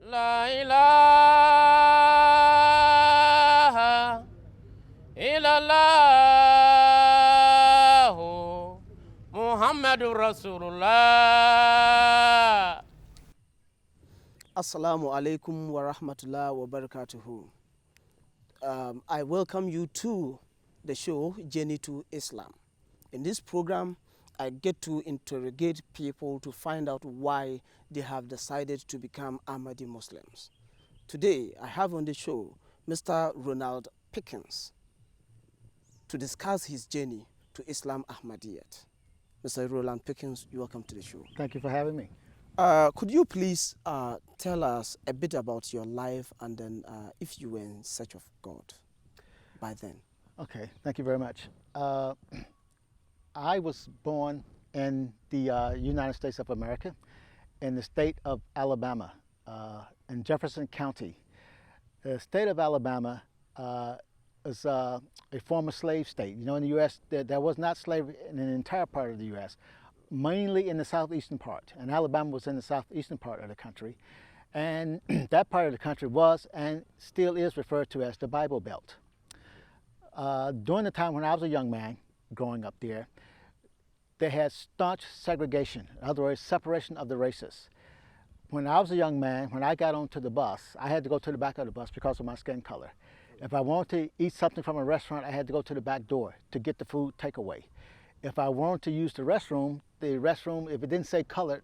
La ilaha illallah Muhammadur Rasulullah. Assalamu alaikum wa rahmatullah wa barakatuhu. I welcome you to the show Journey to Islam. In this program, I get to interrogate people to find out why they have decided to become Ahmadi Muslims. Today, I have on the show Mr. Ronald Pickens to discuss his journey to Islam Ahmadiyya. Mr. Roland Pickens, you're welcome to the show. Thank you for having me. Could you please tell us a bit about your life and then if you were in search of God by then? Okay, thank you very much. I was born in the United States of America in the state of Alabama, in Jefferson County. The state of Alabama is a former slave state. You know, in the U.S., there was not slavery in the entire part of the U.S., mainly in the southeastern part. And Alabama was in the southeastern part of the country. And that part of the country was and still is referred to as the Bible Belt. During the time when I was a young man growing up there, they had staunch segregation, in other words, separation of the races. When I was a young man, when I got onto the bus, I had to go to the back of the bus because of my skin color. If I wanted to eat something from a restaurant, I had to go to the back door to get the food takeaway. If I wanted to use the restroom, if it didn't say colored,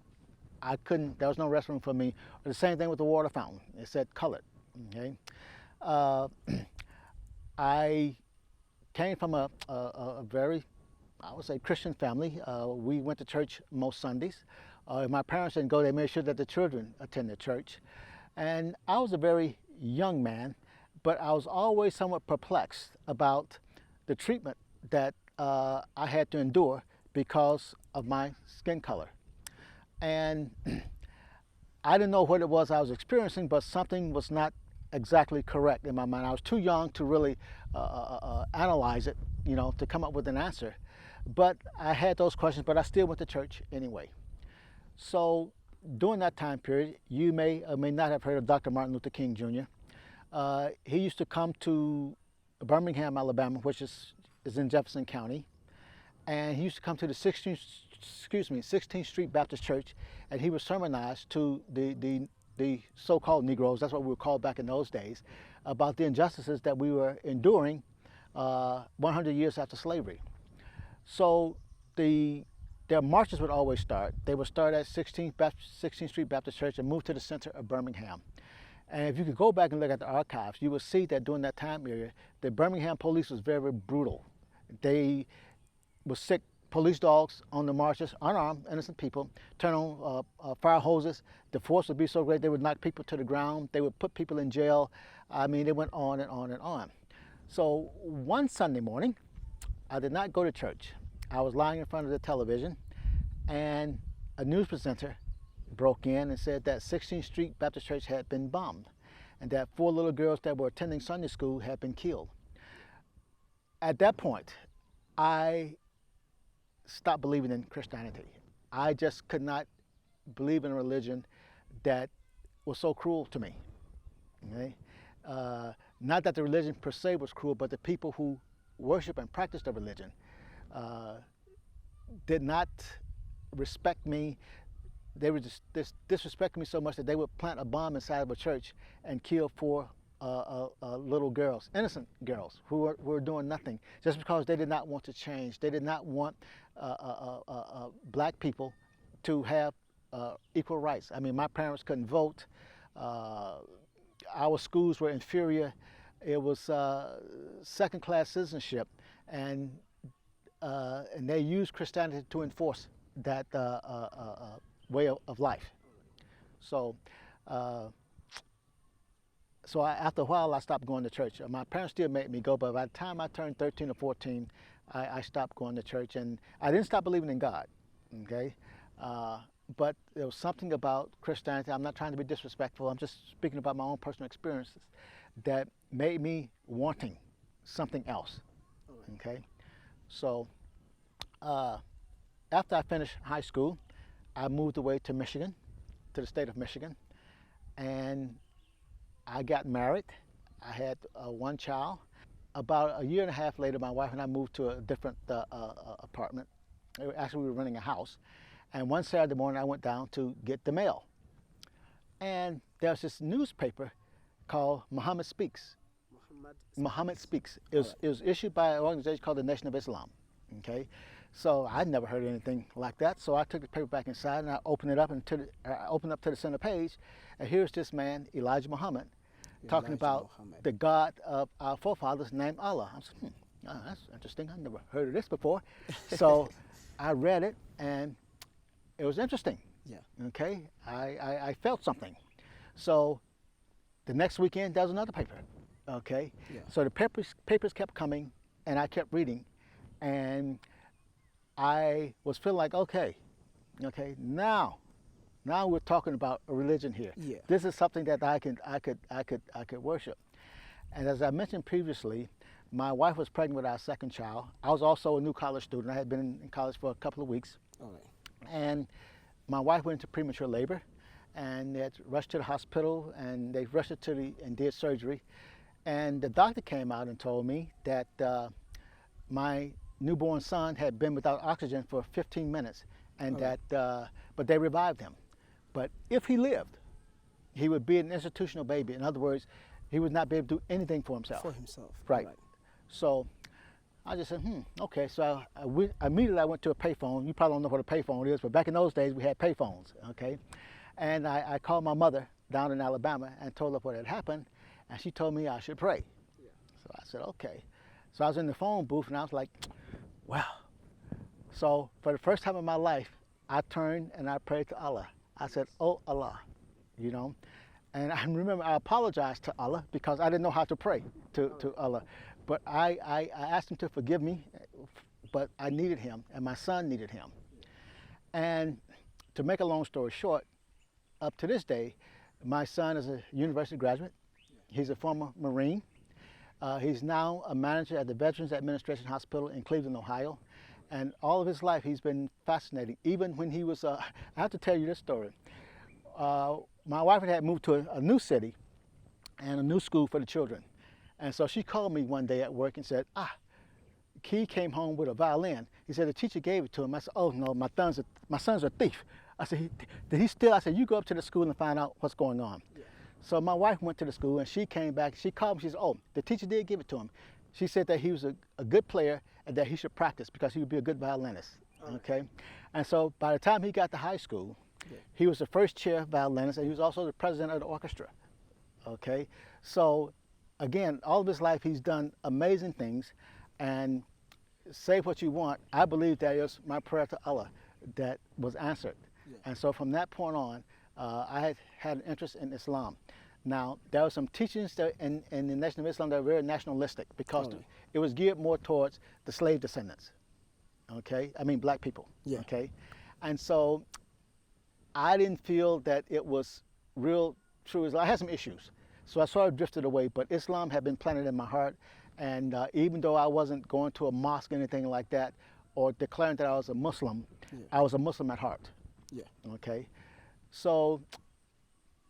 I couldn't, there was no restroom for me. Or the same thing with the water fountain, it said colored, okay? I came from a very, I would say, Christian family. We went to church most Sundays. If my parents didn't go, they made sure that the children attended church. And I was a very young man, but I was always somewhat perplexed about the treatment that I had to endure because of my skin color. And I didn't know what it was I was experiencing, but something was not exactly correct in my mind. I was too young to really analyze it, you know, to come up with an answer. But I had those questions, but I still went to church anyway. So during that time period, you may or may not have heard of Dr. Martin Luther King Jr. He used to come to Birmingham, Alabama, which is in Jefferson County, and he used to come to the 16th Street Baptist Church, and he would sermonize to the so-called Negroes, that's what we were called back in those days, about the injustices that we were enduring 100 years after slavery. So their marches would always start. They would start at 16th Street Baptist Church and move to the center of Birmingham. And if you could go back and look at the archives, you will see that during that time period, the Birmingham police was very, very brutal. They would sick police dogs on the marches, unarmed, innocent people, turn on fire hoses. The force would be so great they would knock people to the ground. They would put people in jail. I mean, it went on and on and on. So one Sunday morning, I did not go to church. I was lying in front of the television, and a news presenter broke in and said that 16th Street Baptist Church had been bombed and that 4 little girls that were attending Sunday school had been killed. At that point, I stopped believing in Christianity. I just could not believe in a religion that was so cruel to me. Okay? Not that the religion per se was cruel, but the people who worship and practice the religion did not respect me. They were just disrespecting me so much that they would plant a bomb inside of a church and kill 4 little girls, innocent girls, who were doing nothing, just because they did not want to change. They did not want black people to have equal rights. I mean, my parents couldn't vote. Our schools were inferior. It was second-class citizenship, and they used Christianity to enforce that way of life. So, after a while, I stopped going to church. My parents still made me go, but by the time I turned 13 or 14, I stopped going to church, and I didn't stop believing in God. Okay, but there was something about Christianity. I'm not trying to be disrespectful. I'm just speaking about my own personal experiences that made me wanting something else. Okay, so after I finished high school, I moved away to Michigan, to the state of Michigan, and I got married. I had one child. About a year and a half later, my wife and I moved to a different apartment. Actually, we were renting a house. And one Saturday morning, I went down to get the mail. And there was this newspaper called Muhammad Speaks. Muhammad Speaks. It was issued by an organization called the Nation of Islam. Okay, so I'd never heard anything like that. So I took the paper back inside and I opened it up I opened up to the center page, and here's this man, Elijah Muhammad, talking about the God of our forefathers named Allah. I said, that's interesting. I never heard of this before. So I read it, and it was interesting. Yeah. Okay, I felt something. So the next weekend, there was another paper. Okay, Yeah. so the papers kept coming, and I kept reading, and I was feeling like, okay, now we're talking about a religion here. Yeah. This is something that I could worship. And as I mentioned previously, my wife was pregnant with our second child. I was also a new college student. I had been in college for a couple of weeks. All right. And my wife went into premature labor, and they had rushed to the hospital, and they rushed her and did surgery. And the doctor came out and told me that my newborn son had been without oxygen for 15 minutes, and but they revived him. But if he lived, he would be an institutional baby. In other words, he would not be able to do anything for himself. For himself. Right. So I just said, okay. So immediately I went to a payphone. You probably don't know what a payphone is, but back in those days we had payphones, okay? And I called my mother down in Alabama and told her what had happened, and she told me I should pray. Yeah. So I said, okay. So I was in the phone booth, and I was like, wow. So for the first time in my life, I turned and I prayed to Allah. I said, oh Allah, And I remember I apologized to Allah because I didn't know how to pray to Allah. But I asked him to forgive me, but I needed him, and my son needed him. And to make a long story short, up to this day, my son is a university graduate. He's a former Marine. He's now a manager at the Veterans Administration Hospital in Cleveland, Ohio. And all of his life, he's been fascinating. Even when he was, I have to tell you this story. My wife had moved to a new city and a new school for the children. And so she called me one day at work and said, Key came home with a violin. He said the teacher gave it to him. I said, oh no, my son's a thief. I said, did he steal? I said, you go up to the school and find out what's going on. Yeah. So my wife went to the school and she came back. She called me. She said, oh, the teacher did give it to him. She said that he was a good player and that he should practice because he would be a good violinist. Okay. And so by the time he got to high school, he was the first chair violinist, and he was also the president of the orchestra. Okay. So again, all of his life he's done amazing things, and say what you want, I believe that is my prayer to Allah that was answered. Yeah. And so from that point on, I had an interest in Islam. Now, there were some teachings that in the Nation of Islam that were very nationalistic because it was geared more towards the slave descendants, okay? I mean, black people, okay? And so I didn't feel that it was real true Islam. I had some issues, so I sort of drifted away, but Islam had been planted in my heart, and even though I wasn't going to a mosque or anything like that, or declaring that I was a Muslim, I was a Muslim at heart, okay? So,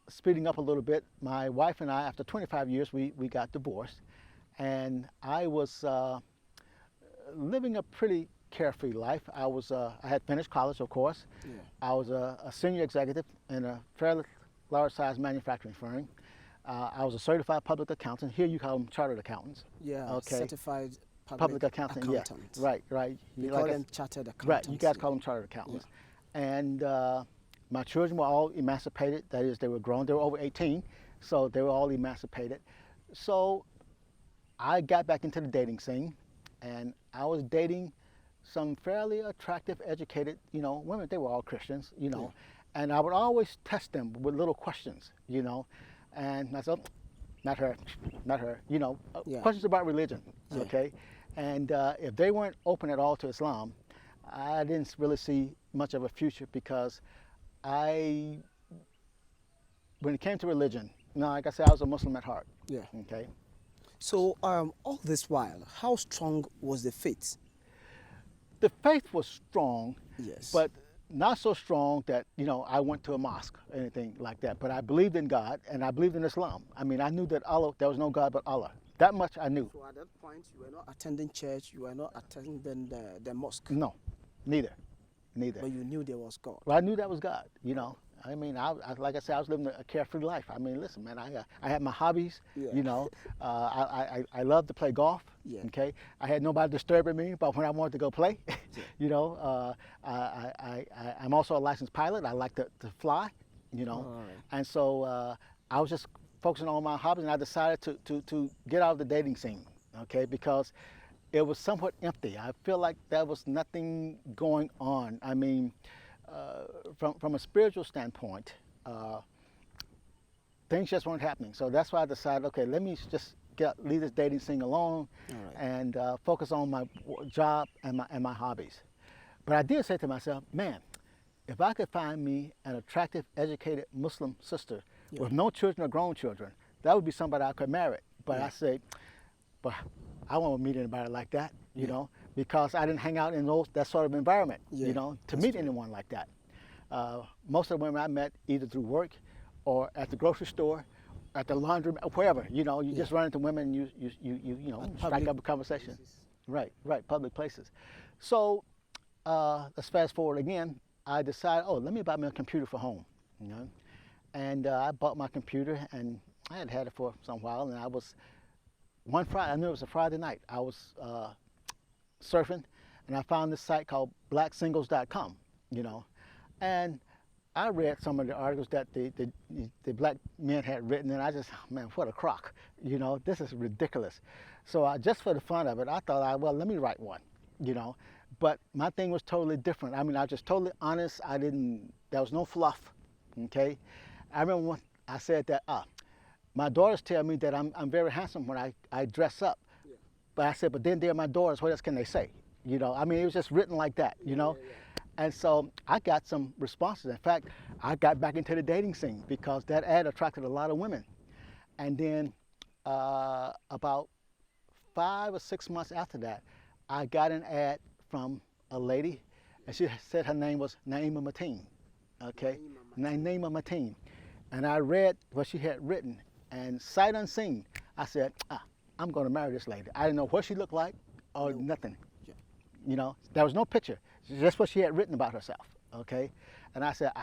speeding up a little bit, my wife and I, after 25 years, we got divorced, and I was living a pretty carefree life. I had finished college, of course. I was a senior executive in a fairly large-sized manufacturing firm. I was a certified public accountant. Here you call them chartered accountants. Certified public accountant. Yeah, right. You call them chartered accountants. Right, you guys call them chartered accountants. And my children were all emancipated. That is, they were grown. They were over 18, so they were all emancipated. So I got back into the dating scene, and I was dating some fairly attractive, educated, women. They were all Christians, and I would always test them with little questions, and I said, not her, questions about religion, okay? And if they weren't open at all to Islam, I didn't really see much of a future because when it came to religion, like I said, I was a Muslim at heart. Okay. So all this while, how strong was the faith? The faith was strong. Yes. But not so strong that, you know, I went to a mosque or anything like that, but I believed in God and I believed in Islam. I mean, I knew that Allah, there was no God but Allah. That much I knew. So at that point, you were not attending church, you were not attending the mosque. No, neither. But you knew there was God. Well, I knew that was God, you know. I mean, like I said, I was living a carefree life. I mean, listen, man, I had my hobbies, Yeah. you know. I love to play golf, Yeah. okay. I had nobody disturbing me about when I wanted to go play, you know. I'm also a licensed pilot. I like to fly, you know. All right. And so I was just focusing on my hobbies, and I decided to get out of the dating scene, okay, because it was somewhat empty. I feel like there was nothing going on. I mean, from a spiritual standpoint, things just weren't happening. So that's why I decided, okay, let me just leave this dating scene alone, All right. and focus on my job and my hobbies. But I did say to myself, man, if I could find me an attractive, educated Muslim sister with no children or grown children, that would be somebody I could marry. But I said, but I won't meet anybody like that, you know, because I didn't hang out in that sort of environment, you know, to meet anyone like that. Most of the women I met either through work or at the grocery store, at the laundry, wherever, you know, you just run into women and you know, strike up a conversation. Places. Right, public places. So let's fast forward again. I decided, oh, let me buy me a computer for home, you know. And I bought my computer, and I had it for some while, and I was, one Friday, I knew it was a Friday night, I was surfing, and I found this site called blacksingles.com, you know, and I read some of the articles that the black men had written, and I just, man, what a crock, you know, this is ridiculous. So just for the fun of it, I thought, well, let me write one, you know, but my thing was totally different. I mean, I was just totally honest. There was no fluff, okay? I remember when I said that, my daughters tell me that I'm very handsome when I dress up. Yeah. But I said, but then they're my daughters, what else can they say? You know, I mean, it was just written like that, you know? And so I got some responses. In fact, I got back into the dating scene because that ad attracted a lot of women. And then about 5 or 6 months after that, I got an ad from a lady, and she said her name was Naima Mateen, okay? Naima Mateen. And I read what she had written, and sight unseen, I said, I'm going to marry this lady. I didn't know what she looked like or nothing. Yeah. You know, there was no picture, just what she had written about herself, okay? And I said,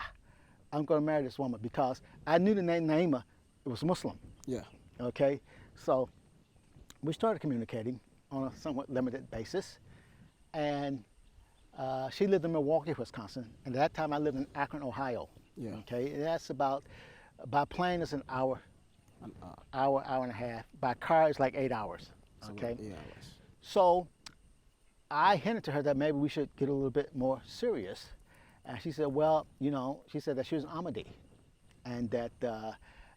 I'm going to marry this woman because I knew the name Naima, it was Muslim. Yeah. Okay? So we started communicating on a somewhat limited basis, and she lived in Milwaukee, Wisconsin, and at that time I lived in Akron, Ohio. Yeah. Okay, and that's about, by plane it's an hour, hour and a half. By car it's like 8 hours. Okay. 8 hours. So I hinted to her that maybe we should get a little bit more serious, and she said, well, you know, she said that she was an Ahmadi, and that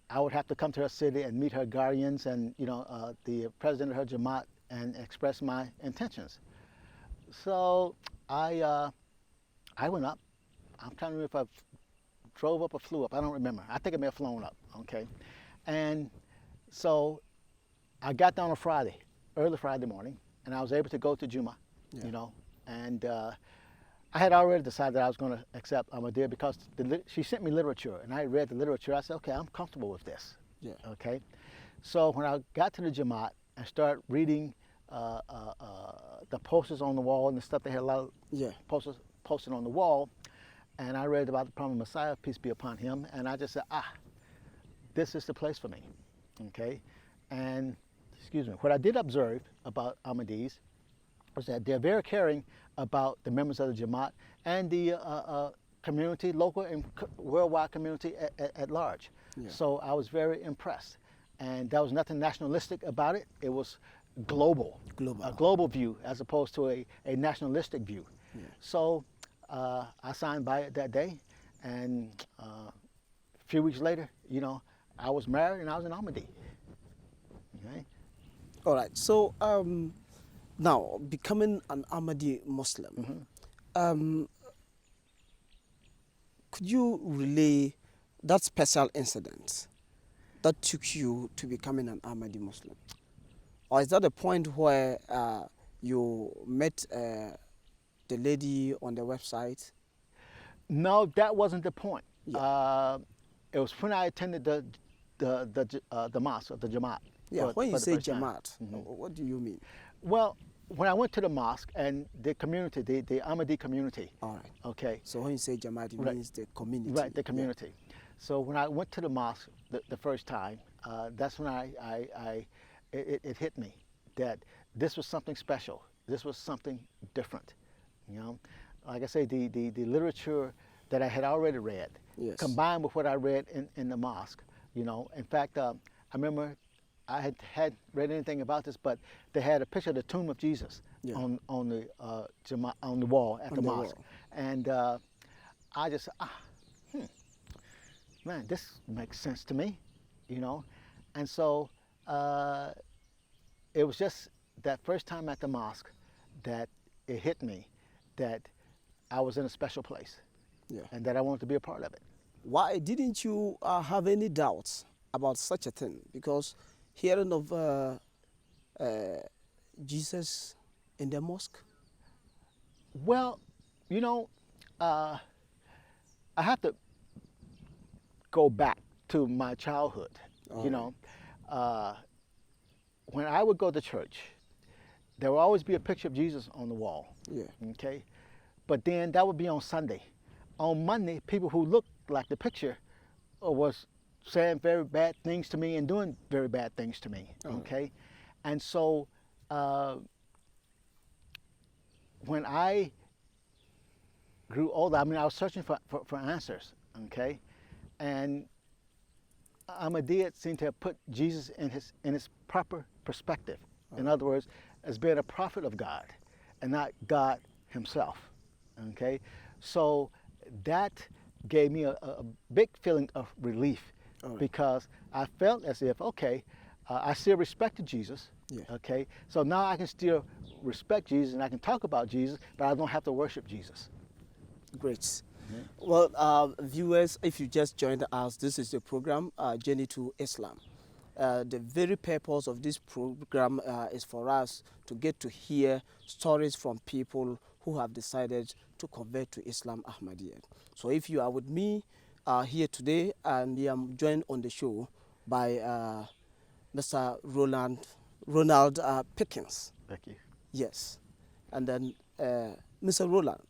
I would have to come to her city and meet her guardians and, you know, the president of her Jamaat and express my intentions. So I went up. I'm trying to remember if I drove up or flew up. I don't remember. I think I may have flown up, okay? And so I got down on Friday, early Friday morning, and I was able to go to Juma, you know, and I had already decided that I was going to accept Ahmadiyya because she sent me literature, and I read the literature. I said, okay, I'm comfortable with this, okay? So when I got to the Jamaat and started reading the posters on the wall and the stuff they had a lot of posters posted on the wall, and I read about the Prophet Messiah, peace be upon him, and I just said, this is the place for me, okay? And, excuse me, what I did observe about Ahmadis was that they're very caring about the members of the Jamaat and the community, local and worldwide community at large. Yeah. So I was very impressed. And there was nothing nationalistic about it. It was global. A global view as opposed to a nationalistic view. Yeah. So I signed by it that day, and a few weeks later, you know, I was married and I was an Ahmadi. Okay. All right. So now, becoming an Ahmadi Muslim, could you relay that special incident that took you to becoming an Ahmadi Muslim? Or is that the point where you met the lady on the website? No, that wasn't the point. Yeah. It was when I attended the mosque, or the Jamaat. Yeah, when you the say first time. Jamaat, what do you mean? Well, when I went to the mosque and the community, the Ahmadi community. All right. Okay. So when you say Jamaat, it Right. means the community. Right, the community. So when I went to the mosque the first time, that's when it hit me that this was something special. This was something different. You know, like I say, the literature that I had already read, Yes. combined with what I read in the mosque. You know, in fact, I remember I had read anything about this, but they had a picture of the tomb of Jesus Yeah. on the on the wall at On the the mosque, wall. and I just man, this makes sense to me, you know, and so it was just that first time at the mosque that it hit me that I was in a special place, Yeah. and that I wanted to be a part of it. Why didn't you have any doubts about such a thing? Because hearing of Jesus in the mosque. Well, you know, I have to go back to my childhood. All You know, when I would go to church, there would always be a picture of Jesus on the wall. Yeah. Okay, but then that would be on Sunday. On Monday, people who looked like the picture was saying very bad things to me and doing very bad things to me. Oh. Okay, and so when I grew older, I mean, I was searching for answers. Okay, and Ahmadiyya seemed to have put Jesus in his proper perspective. In other words, as being a prophet of God and not God himself. Okay, so that gave me a big feeling of relief, All right. because I felt as if, okay, I still respected Jesus. Yeah. Okay, so now I can still respect Jesus and I can talk about Jesus, but I don't have to worship Jesus. Great. Well, viewers, if you just joined us, this is the program, Journey to Islam. The very purpose of this program is for us to get to hear stories from people who have decided to convert to Islam Ahmadiyya. So if you are with me here today, and I am joined on the show by Mr. Ronald Pickens. Thank you. Yes. And then Mr. Roland,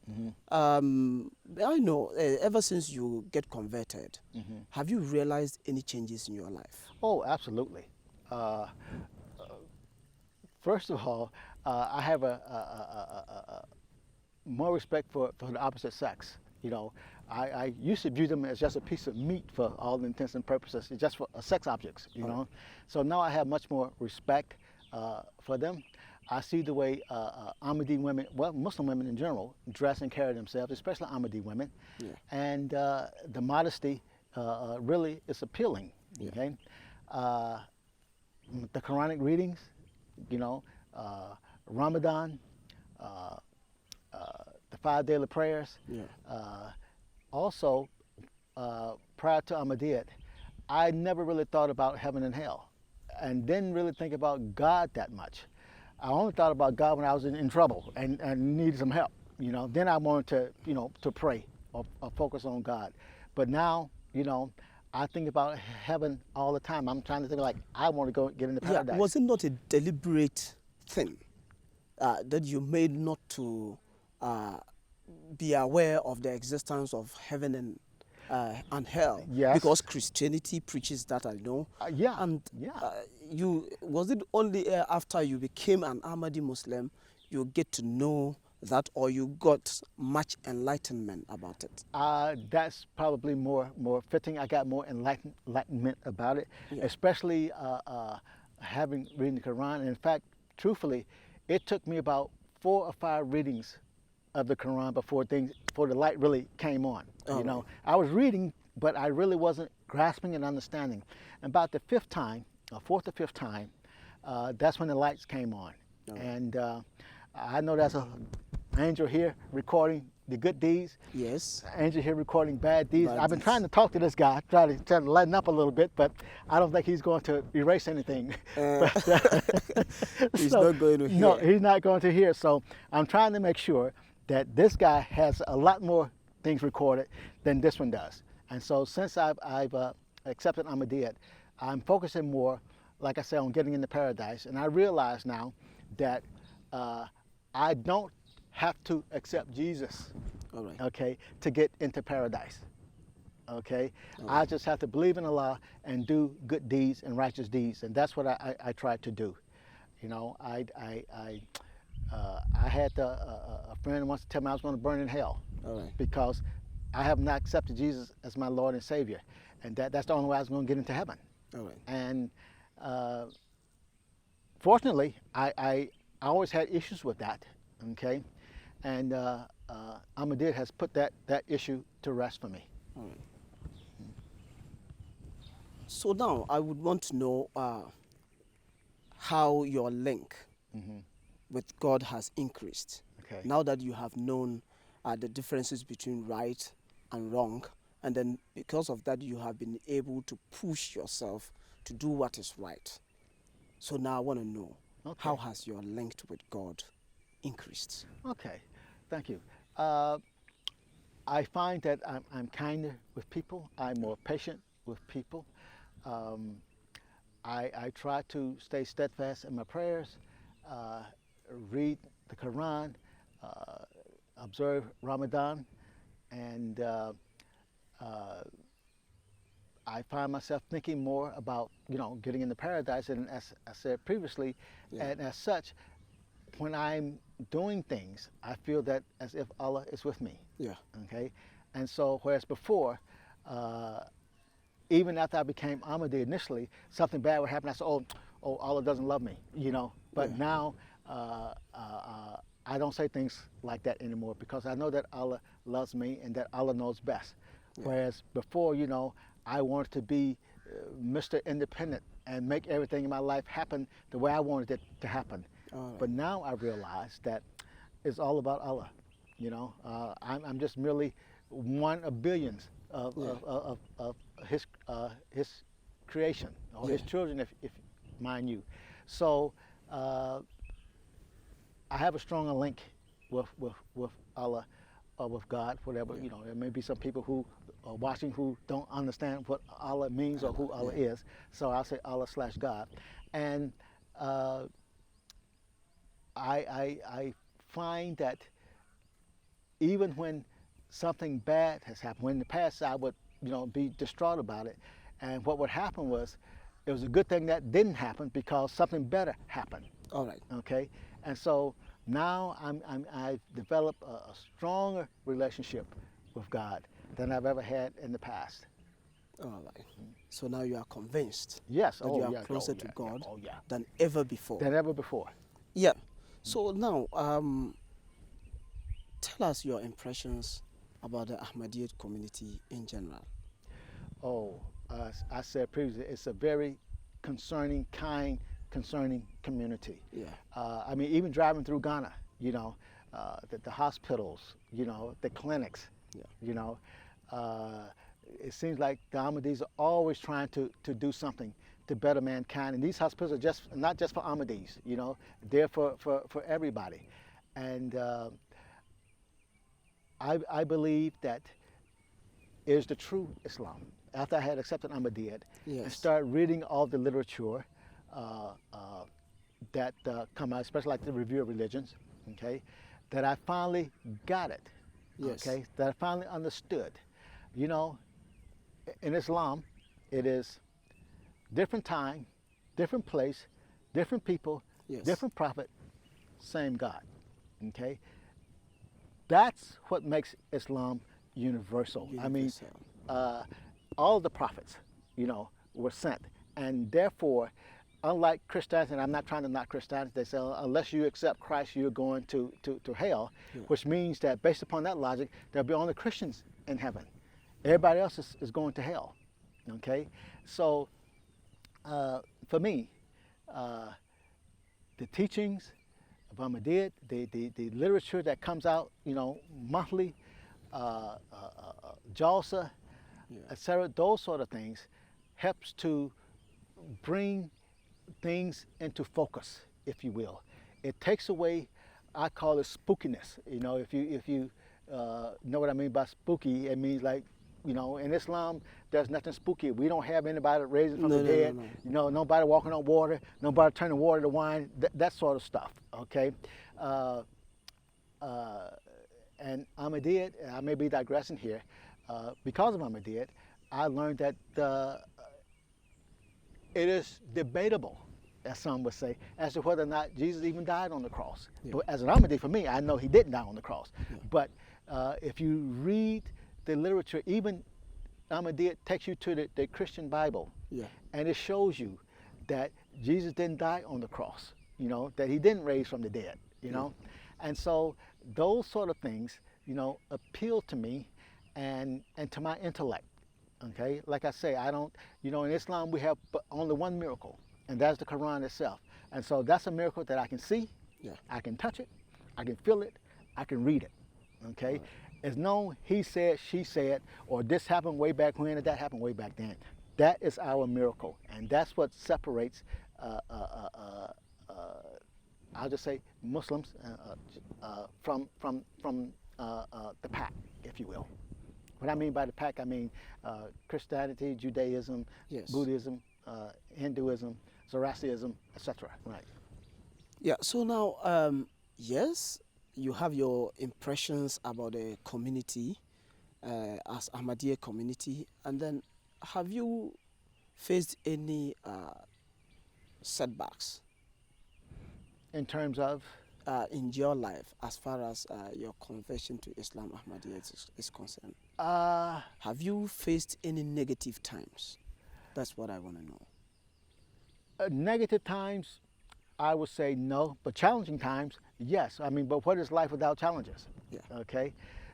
I know ever since you get converted, have you realized any changes in your life? Oh, absolutely. First of all, I have a more respect for the opposite sex. You know, I used to view them as just a piece of meat for all intents and purposes, just for sex objects, you know. So now I have much more respect for them. I see the way Ahmadi women, well, Muslim women in general, dress and carry themselves, especially Ahmadi women. Yeah. And the modesty really is appealing, Yeah. okay? The Quranic readings, you know, Ramadan, the 5 daily prayers. Yeah. Also, prior to Ahmadiyyat, I never really thought about heaven and hell, and didn't really think about God that much. I only thought about God when I was in trouble and needed some help, you know. Then I wanted to, you know, to pray or focus on God. But now, you know, I think about heaven all the time. I'm trying to think like, I want to go get into paradise. Yeah. Was it not a deliberate thing that you made not to be aware of the existence of heaven and hell? Yes. Because Christianity preaches that, I know. Yeah. And Yeah. was it only after you became an Ahmadi Muslim you get to know that, or you got much enlightenment about it? That's probably more fitting. I got more enlightenment about it, Yeah. especially having reading the Quran. And in fact, truthfully, it took me about 4 or 5 readings of the Quran before the light really came on. Oh, You know, I was reading, but I really wasn't grasping and understanding. And about the 5th time, or 4th or 5th time, that's when the lights came on. Oh. And I know there's an angel here recording the good deeds. Yes. Angel here recording bad deeds. Bad I've been deeds. trying to talk to this guy, try to lighten up a little bit, but I don't think he's going to erase anything. He's not going to No, hear. he's not going to hear. So I'm trying to make sure that this guy has a lot more things recorded than this one does. And so since I've accepted Ahmadiyya, I'm focusing more, like I said, on getting into paradise. And I realize now that I don't have to accept Jesus, All right. okay, to get into paradise. Okay, All I just have to believe in Allah and do good deeds and righteous deeds, and that's what I try to do. You know, I had a friend once tell me I was going to burn in hell. All right. Because I have not accepted Jesus as my Lord and Savior, and that's the only way I was going to get into heaven. All right. And fortunately, I always had issues with that. Okay, and Ahmadiyya has put that issue to rest for me. All right. So now I would want to know how your link with God has increased. Okay. Now that you have known the differences between right and wrong, and then because of that you have been able to push yourself to do what is right. So now I want to know, how has your link with God increased? Okay, thank you. I find that I'm kinder with people. I'm more patient with people. I try to stay steadfast in my prayers, read the Quran, observe Ramadan, and I find myself thinking more about, you know, getting into paradise. And as I said previously, and as such, when I'm doing things, I feel that as if Allah is with me. Yeah. Okay, and so whereas before, even after I became Ahmadi initially, something bad would happen. I said, oh, Allah doesn't love me, you know. But now I don't say things like that anymore, because I know that Allah loves me and that Allah knows best. Whereas before, you know, I wanted to be Mr. Independent and make everything in my life happen the way I wanted it to happen. But now I realize that it's all about Allah. You know, I'm just merely one of billions of his creation, or his children, if mind you. So I have a stronger link with Allah, or with God, whatever. You know, there may be some people who are watching who don't understand what Allah means or who Allah is. So I'll say Allah/God, and I find that even when something bad has happened, when in the past I would, you know, be distraught about it, and what would happen was, it was a good thing that didn't happen because something better happened. All right. Okay, and so now I've developed a stronger relationship with God than I've ever had in the past. All right. So now you are convinced Yes, that you are closer to God than ever before. Than ever before. Yeah. So now, tell us your impressions about the Ahmadiyya community in general. Oh, as I said previously, it's a very concerning, concerning community. Yeah. I mean, even driving through Ghana, you know, the hospitals, you know, the clinics, you know, it seems like the Ahmadis are always trying to do something to better mankind. And these hospitals are not just for Ahmadis, you know, they're for everybody. And I believe that is the true Islam. After I had accepted Ahmadiyya and started reading all the literature that come out, especially like the Review of Religions, okay, that I finally got it, okay, that I finally understood. You know, in Islam, it is different time, different place, different people, different prophet, same God, okay? That's what makes Islam universal. I mean, all the prophets, you know, were sent, and therefore, unlike Christianity, and I'm not trying to knock Christianity, they say unless you accept Christ, you're going to hell, which means that based upon that logic, there'll be only Christians in heaven. Everybody else is going to hell, okay? So for me, the teachings of Ahmadiyya, the literature that comes out, you know, monthly, Jalsa, etc., those sort of things helps to bring things into focus, if you will. It takes away, I call it spookiness. You know, if you know what I mean by spooky? It means like, you know, in Islam, there's nothing spooky. We don't have anybody raising from the dead. No. You know, nobody walking on water, nobody turning water to wine, that sort of stuff, okay? And Ahmadiyya, I may be digressing here, because of Ahmadiyya, I learned that it is debatable, as some would say, as to whether or not Jesus even died on the cross. Yeah. But as an Ahmadi, for me, I know he didn't die on the cross. Yeah. But if you read the literature, even Ahmadiyya takes you to the Christian Bible, Yeah. and it shows you that Jesus didn't die on the cross, you know, that he didn't raise from the dead, you know. And so those sort of things, you know, appeal to me and to my intellect, okay? Like I say, I don't, you know, in Islam we have only one miracle, and that's the Quran itself. And so that's a miracle that I can see, Yeah. I can touch it, I can feel it, I can read it, okay? Right. It's no he said, she said, or this happened way back when, or that happened way back then. That is our miracle, and that's what separates, I'll just say, Muslims from the pack, if you will. What I mean by the pack, I mean Christianity, Judaism, Yes. Buddhism, Hinduism, Zoroastrianism, etc. Right. Yeah, so now, yes, you have your impressions about the community as Ahmadiyya community, and then have you faced any setbacks In terms of, in your life as far as your conversion to Islam Ahmadiyya is concerned? Have you faced any negative times? That's what I want to know. negative times, I would say no, but challenging times, yes. I mean, but what is life without challenges? Yeah. Okay,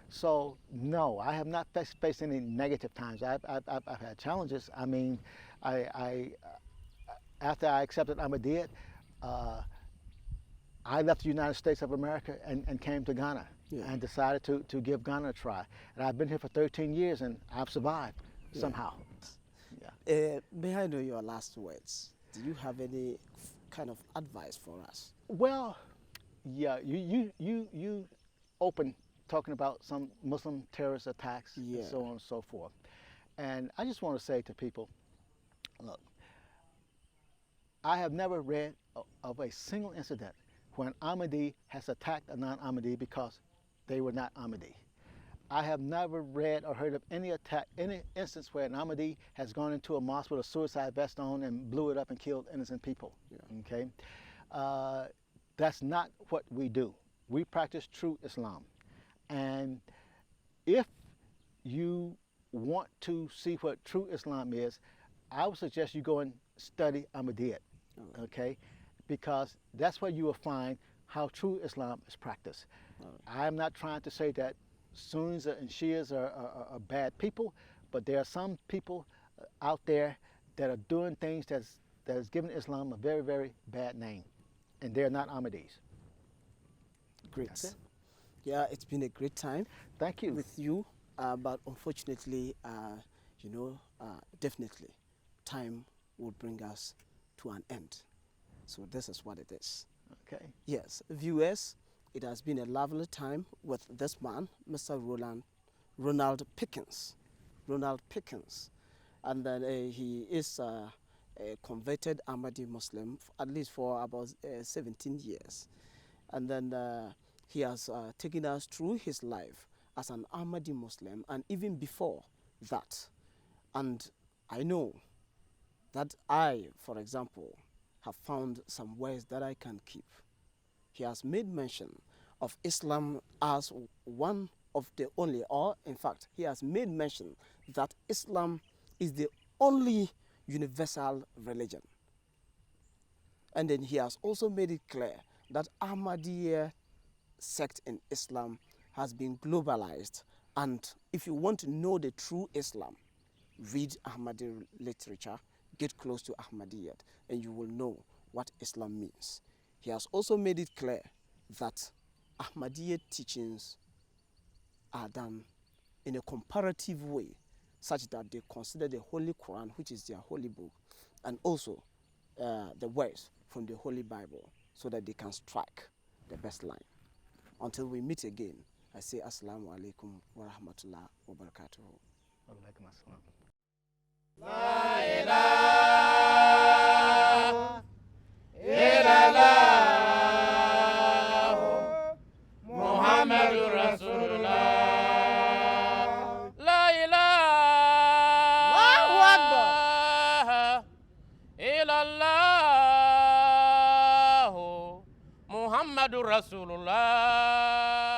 so no, I have not faced any negative times. I've had challenges. I mean, after I accepted Ahmadiyya, I left the United States of America and came to Ghana, Yeah. and decided to give Ghana a try. And I've been here for 13 years, and I've survived somehow. May I know your last words? Do you have any kind of advice for us? Well, yeah, you open talking about some Muslim terrorist attacks Yeah. and so on and so forth. And I just want to say to people, look, I have never read of a single incident where an Ahmadi has attacked a non-Ahmadi because they were not Ahmadi. I have never read or heard of any instance where an Ahmadi has gone into a mosque with a suicide vest on and blew it up and killed innocent people. Yeah. Okay, that's not what we do. We practice true Islam, and if you want to see what true Islam is, I would suggest you go and study Ahmadiyyat. All right. Okay, because that's where you will find how true Islam is practiced. All right. I'm not trying to say that Sunnis and Shias are bad people, but there are some people out there that are doing things that has given Islam a very, very bad name, and they're not Ahmadis. Great. That's it. Yeah, it's been a great time Thank you. with you, but unfortunately, definitely, time will bring us to an end. So this is what it is. Okay. Yes, viewers, it has been a lovely time with this man, Mr. Ronald Pickens. Ronald Pickens. And then he is a converted Ahmadi Muslim, at least for about 17 years. And then he has taken us through his life as an Ahmadi Muslim, and even before that. And I know that I, for example, have found some words that I can keep. He has made mention of Islam as one of the only, or in fact, he has made mention that Islam is the only universal religion. And then he has also made it clear that Ahmadiyya sect in Islam has been globalized. And if you want to know the true Islam, read Ahmadi literature, get close to Ahmadiyyat, and you will know what Islam means. He has also made it clear that Ahmadiyya teachings are done in a comparative way, such that they consider the Holy Quran, which is their holy book, and also the words from the Holy Bible, so that they can strike the best line. Until we meet again, I say Assalamu alaikum wa rahmatullah wa barakatuhu. Walaikum assalam. La ilaha illallah Muhammadur Rasulullah. La ilaha illallah Muhammadur Rasulullah.